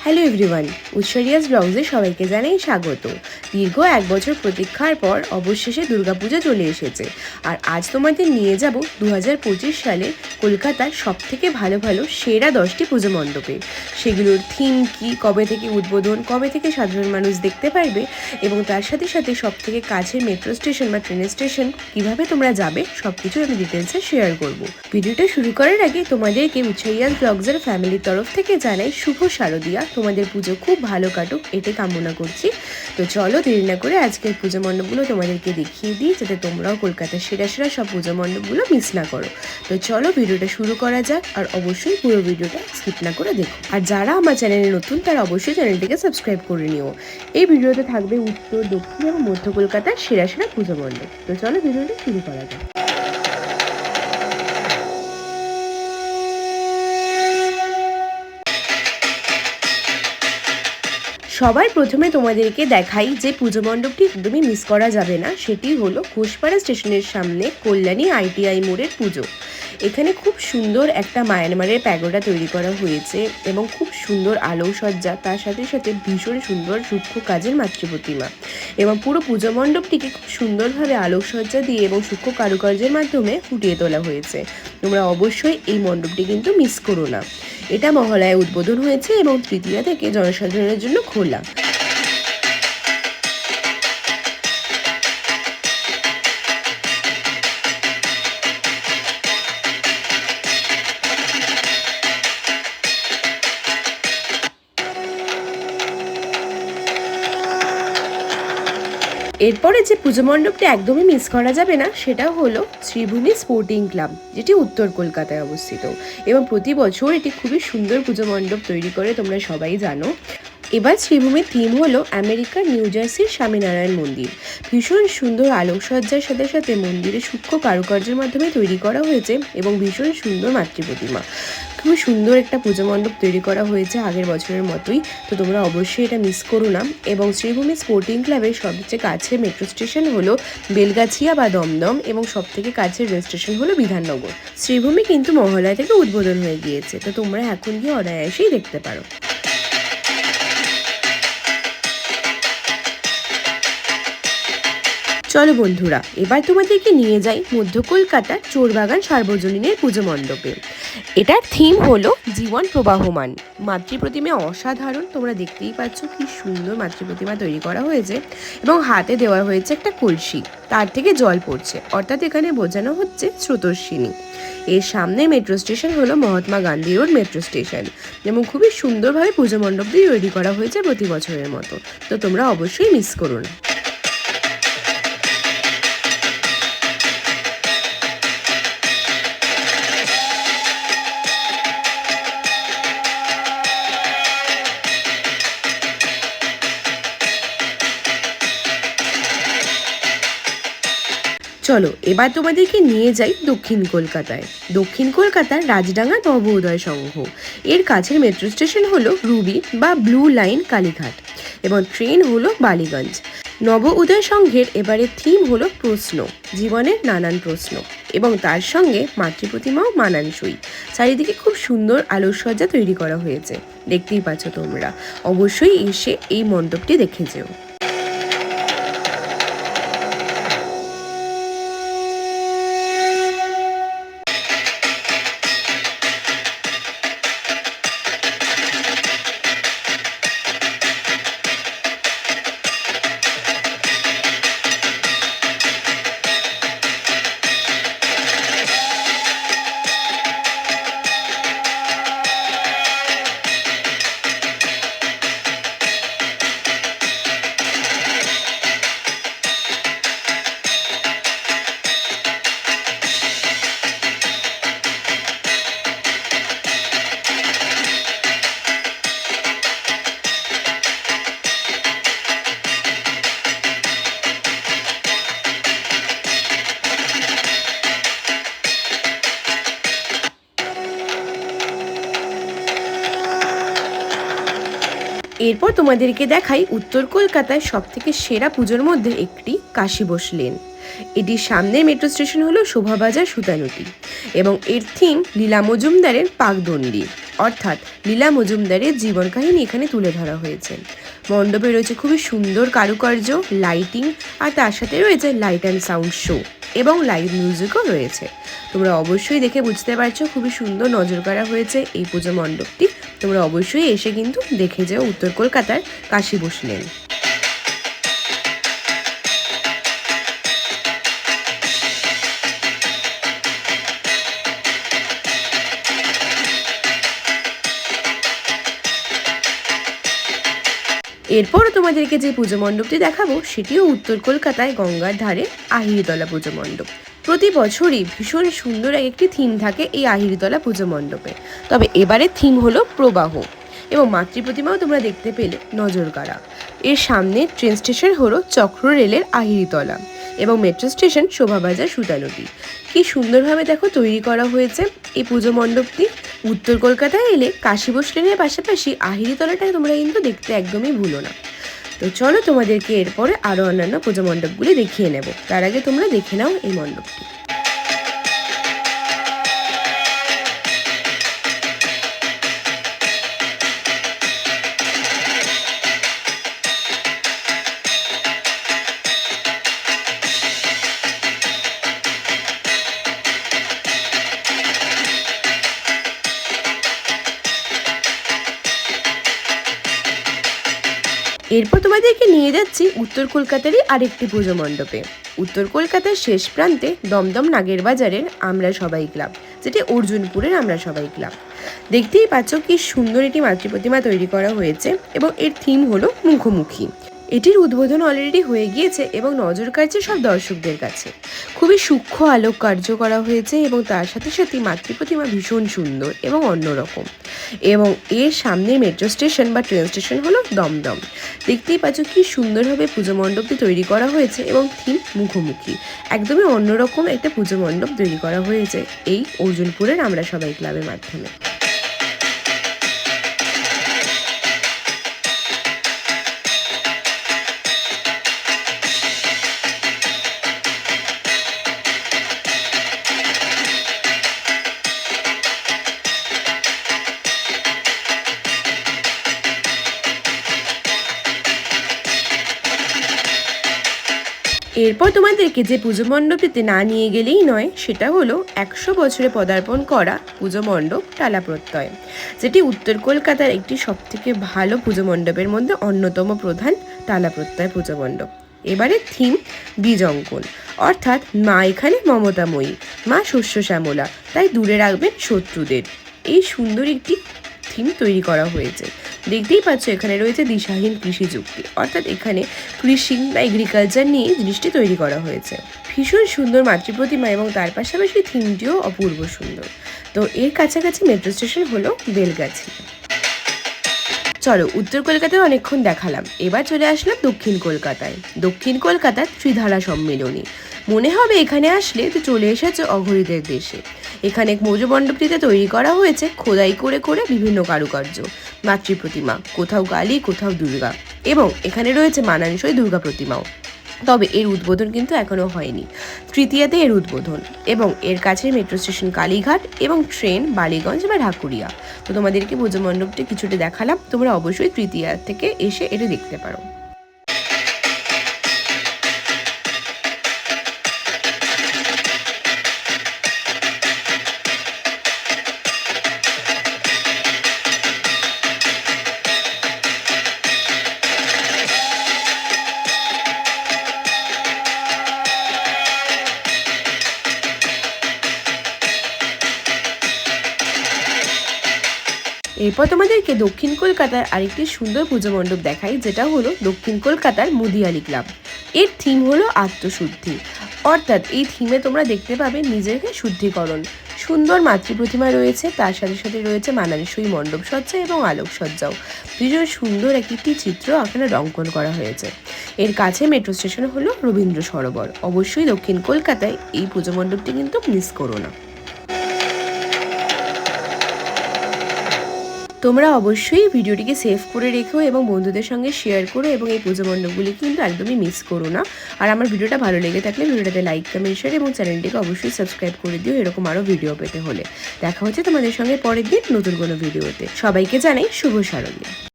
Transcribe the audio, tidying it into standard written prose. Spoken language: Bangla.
হ্যালো এভরিওয়ান, উৎসরিয়াস ব্লগসে সবাইকে জানাই স্বাগত। দীর্ঘ 1 বছর প্রতীক্ষার পর অবশেষে দুর্গাপূজা চলে এসেছে। আর আজ তোমাদের নিয়ে যাব 2025 সালে কলকাতার সবথেকে ভালো ভালো সেরা 10টি পুজো মণ্ডপে। সেগুলোর থিম কি, কবে থেকে উদ্বোধন, কবে থেকে সাধারণ মানুষ দেখতে পারবে এবং তার সাথে সাথে সবথেকে কাছের মেট্রো স্টেশন বা ট্রেন স্টেশন কিভাবে তোমরা যাবে সবকিছু আমি ডিটেলসে শেয়ার করব। ভিডিওটা শুরু করার আগে তোমাদেরকে উৎসরিয়াস ব্লগসের ফ্যামিলির তরফ থেকে জানাই শুভ শারদিয়া। তোমাদের পুজো খুব ভালো কাটুক এটাই কামনা করছি। তো চলো দেরি না করে আজকের পুজো মণ্ডপগুলো তোমাদেরকে দেখিয়ে দিই, যাতে তোমরাও কলকাতার সেরা সেরা সব পুজো মণ্ডপগুলো মিস না করো। তো চলো ভিডিওটা শুরু করা যাক, আর অবশ্যই পুরো ভিডিওটা স্কিপ না করে দেখো। আর যারা আমার চ্যানেলে নতুন তারা অবশ্যই চ্যানেলটিকে সাবস্ক্রাইব করে নিও। এই ভিডিওতে থাকবে উত্তর, দক্ষিণ এবং মধ্য কলকাতার সেরা সেরা পুজো মণ্ডপ। তো চলো ভিডিওটা শুরু করা যাক। সবার প্রথমে তোমাদেরকে দেখাই যে পুজো মণ্ডপটি একদমই মিস করা যাবে না, সেটি হলো ঘোষপাড়া স্টেশনের সামনে কল্যাণী ITI মোড়ের পুজো। এখানে খুব সুন্দর একটা মায়ানমারের প্যাগোডা তৈরি করা হয়েছে এবং খুব সুন্দর আলোকসজ্জা, তার সাথে সাথে ভীষণ সুন্দর সূক্ষ্ম কাজের মাতৃপ্রতিমা এবং পুরো পুজো মণ্ডপটিকে খুব সুন্দরভাবে আলোকসজ্জা দিয়ে এবং সূক্ষ্ম কারুকার্যের মাধ্যমে ফুটিয়ে তোলা হয়েছে। তোমরা অবশ্যই এই মণ্ডপটি কিন্তু মিস করো না। এটা মহালয়ায় উদ্বোধন হয়েছে এবং তৃতীয়া থেকে জনসাধারণের জন্য খোলা। এরপরে যে পুজো মণ্ডপটি একদমই মিস করা যাবে না সেটা হলো শ্রীভূমি স্পোর্টিং ক্লাব, যেটি উত্তর কলকাতায় অবস্থিত এবং প্রতি বছর এটি খুবই সুন্দর পুজো মণ্ডপ তৈরি করে, তোমরা সবাই জানো। এবার শ্রীভূমির থিম হলো আমেরিকার নিউ জার্সির স্বামীনারায়ণ মন্দির। ভীষণ সুন্দর আলোকসজ্জার সাথে সাথে মন্দিরের সূক্ষ্ম কারুকার্যের মাধ্যমে তৈরি করা হয়েছে এবং ভীষণ সুন্দর মাতৃপ্রতিমা। খুবই সুন্দর একটা পুজো মণ্ডপ তৈরি করা হয়েছে আগের বছরের মতোই। তো তোমরা অবশ্যই এটা মিস করো না। এবং শ্রীভূমি স্পোর্টিং ক্লাবের সবচেয়ে কাছের মেট্রো স্টেশন হলো বেলগাছিয়া বা দমদম এবং সবথেকে কাছের রেল স্টেশন হলো বিধাননগর। শ্রীভূমি কিন্তু মহালয়া থেকে উদ্বোধন হয়ে গিয়েছে, তো তোমরা এখন গিয়ে অনায়াসেই দেখতে পারো। চলো বন্ধুরা, এবার তোমাদেরকে নিয়ে যাই মধ্য কলকাতার চোরবাগান সার্বজনীনের পুজো মণ্ডপে। এটার থিম হলো জীবন প্রবাহমান। মাতৃপ্রতিমা অসাধারণ, তোমরা দেখতেই পাচ্ছ কি সুন্দর মাতৃপ্রতিমা তৈরি করা হয়েছে এবং হাতে দেওয়া হয়েছে একটা কলসি, তার থেকে জল পড়ছে, অর্থাৎ এখানে বোঝানো হচ্ছে স্রোতস্বিনী। এর সামনে মেট্রো স্টেশন হলো Mahatma Gandhi road metro station এবং খুবই সুন্দরভাবে পুজো মণ্ডপটি তৈরি করা হয়েছে প্রতি বছরের মতো। তো তোমরা অবশ্যই মিস করো না। চলো এবার তোমাদেরকে নিয়ে যাই দক্ষিণ কলকাতায়। দক্ষিণ কলকাতার রাজডাঙ্গা নব উদয় সংঘ, এর কাছের মেট্রো স্টেশন হলো রুবি বা ব্লু লাইন কালীঘাট এবং ট্রেন হলো বালিগঞ্জ। নব উদয় সংঘের এবারের থিম হলো প্রশ্ন, জীবনের নানান প্রশ্ন এবং তার সঙ্গে মাতৃপ্রতিমাও মানানসই। চারিদিকে খুব সুন্দর আলোকসজ্জা তৈরি করা হয়েছে, দেখতেই পাচ্ছ তোমরা। অবশ্যই এসে এই মণ্ডপটি দেখে যেও। এরপর তোমাদেরকে দেখাই উত্তর কলকাতায় সবথেকে সেরা পুজোর মধ্যে একটি কাশীবোস লেন। এটির সামনের মেট্রো স্টেশন হলো শোভাবাজার সুতানুটি এবং এর থিম লীলা মজুমদারের পাকদণ্ডী। অর্থাৎ লীলা মজুমদারের জীবন কাহিনী এখানে তুলে ধরা হয়েছে। মণ্ডপে রয়েছে খুবই সুন্দর কারুকার্য, লাইটিং, আর তার সাথে রয়েছে লাইট অ্যান্ড সাউন্ড শো এবং লাইভ মিউজিকও রয়েছে। তোমরা অবশ্যই দেখে বুঝতে পারছো খুবই সুন্দর নজর কাড়া হয়েছে এই পুজো মণ্ডপটি। তোমরা অবশ্যই এসে কিন্তু দেখে যাও উত্তর কলকাতার কাশী বোস লেন। এরপর তোমাদেরকে যে পুজো মণ্ডপটি দেখাবো সেটিও উত্তর কলকাতায় গঙ্গার ধারে আহিরিতলা পুজো মণ্ডপ। প্রতি বছরই ভীষণ সুন্দর একটি থিম থাকে এই আহিরিতলা পুজো মণ্ডপে। তবে এবারের থিম হলো প্রবাহ এবং মাতৃ প্রতিমাও তোমরা দেখতে পেলে নজর কাড়া। এর সামনে ট্রেন স্টেশন হলো চক্র রেলের আহিরিতলা এবং মেট্রো স্টেশন শোভাবাজার সুতানুটি। কি সুন্দরভাবে দেখো তৈরি করা হয়েছে এই পুজো মণ্ডপটি। উত্তর কলকাতায় এলে কাশী বোস লেনের পাশাপাশি আহিরিতলাটা তোমরা কিন্তু দেখতে একদমই ভুলো না। তো চলো তোমাদেরকে এরপরে আরও অন্যান্য পুজো মণ্ডপগুলি দেখিয়ে নেব। তার আগে তোমরা দেখে নাও এই মণ্ডপটি। এরপর তোমাদেরকে নিয়ে যাচ্ছি উত্তর কলকাতারই আরেকটি পুজো মণ্ডপে। উত্তর কলকাতার শেষ প্রান্তে দমদম নাগের বাজারের আমরা সবাই ক্লাব, যেটি অর্জুনপুরের আমরা সবাই ক্লাব। দেখতেই পাচ্ছ কি সুন্দর একটি মাতৃ প্রতিমা তৈরি করা হয়েছে এবং এর থিম হলো মুখোমুখি। এটির উদ্বোধন অলরেডি হয়ে গিয়েছে এবং নজর কাড়ছে সব দর্শকদের কাছে। খুবই সূক্ষ্ম আলোক কার্য করা হয়েছে এবং তার সাথে সাথে মাতৃ প্রতিমা ভীষণ সুন্দর এবং অন্যরকম। এবং এর সামনে মেট্রো স্টেশন বা ট্রেন স্টেশন হলো দমদম। দেখতেই পাচ্ছ কি সুন্দরভাবে পুজো মণ্ডপটি তৈরি করা হয়েছে এবং থিম মুখোমুখি। একদমই অন্যরকম একটা পুজো মণ্ডপ তৈরি করা হয়েছে এই অর্জুনপুরের আমরা সবাই ক্লাবের মাধ্যমে। এরপর তোমাদেরকে যে পুজো মণ্ডপটিতে না নিয়ে গেলেই নয় সেটা হলো 100 বছরে পদার্পণ করা পুজো মণ্ডপ টালা প্রত্যয়, যেটি উত্তর কলকাতার একটি সবথেকে ভালো পুজো মণ্ডপের মধ্যে অন্যতম প্রধান টালা প্রত্যয় পুজো মণ্ডপ। এবারে থিম বীজ অঙ্কন, অর্থাৎ মা এখানে মমতাময়ী, মা শস্য শ্যামলা, তাই দূরে রাখবেন শত্রুদের। এই সুন্দর একটি থিম তৈরি করা হয়েছে। দেখতেই পাচ্ছ এখানে রয়েছে দিশাহীন কৃষি যুক্তি, অর্থাৎ এখানে কৃষি বা এগ্রিকালচার নিয়ে জিনিসটি তৈরি করা হয়েছে। ভীষণ সুন্দর মাতৃ প্রতিমা এবং তার পাশাপাশি থিমটিও অপূর্ব সুন্দর। তো এর কাছাকাছি মেট্রো স্টেশন হলো বেলগাছি। চলো উত্তর কলকাতায় অনেকক্ষণ দেখালাম, এবার চলে আসলাম দক্ষিণ কলকাতায়। দক্ষিণ কলকাতার ত্রিধারা সম্মিলনী। মনে হবে এখানে আসলে তো চলে এসেছে অঘরীদের দেশে। এখানে পুজো মণ্ডপটিতে তৈরি করা হয়েছে খোদাই করে করে বিভিন্ন কারুকার্য, মাতৃ প্রতিমা, কোথাও কালী কোথাও দুর্গা, এবং এখানে রয়েছে মানানসই দুর্গা প্রতিমাও। তবে এর উদ্বোধন কিন্তু এখনো হয়নি, তৃতীয়াতে এর উদ্বোধন। এবং এর কাছে মেট্রো স্টেশন কালীঘাট এবং ট্রেন বালিগঞ্জ বা ঢাকুরিয়া। তো তোমাদেরকে পুজো মণ্ডপটি কিছুটা দেখালাম, তোমরা অবশ্যই তৃতীয়া থেকে এসে এটা দেখতে পারো। এরপর তোমাদেরকে দক্ষিণ কলকাতার আরেকটি সুন্দর পুজো মণ্ডপ দেখাই, যেটা হলো দক্ষিণ কলকাতার মুদিয়ালি ক্লাব। এর থিম হলো আত্মশুদ্ধি, অর্থাৎ এই থিমে তোমরা দেখতে পাবে নিজেকে শুদ্ধিকরণ। সুন্দর মাতৃ প্রতিমা রয়েছে, তার সাথে সাথে রয়েছে মানানসই মণ্ডপ সজ্জা এবং আলোকসজ্জাও। ভীষণ সুন্দর একটি চিত্র এখানে অঙ্কন করা হয়েছে। এর কাছে মেট্রো স্টেশন হলো রবীন্দ্র সরোবর। অবশ্যই দক্ষিণ কলকাতায় এই পুজো মণ্ডপটি কিন্তু মিস করো না। তোমরা অবশ্যই ভিডিওটিকে সেভ করে রেখো এবং বন্ধুদের সঙ্গে শেয়ার করো এবং এই পুজো মণ্ডপগুলি কিন্তু একদমই মিস করো না। আর আমার ভিডিওটা ভালো লেগে থাকলে ভিডিওটাতে লাইক, কমেন্ট, শেয়ার এবং চ্যানেলটিকে অবশ্যই সাবস্ক্রাইব করে দিও এরকম আরও ভিডিও পেতে হলে। দেখা হচ্ছে তোমাদের সঙ্গে পরের দিন নতুন কোনো ভিডিওতে। সবাইকে জানাই শুভ শারদীয়া।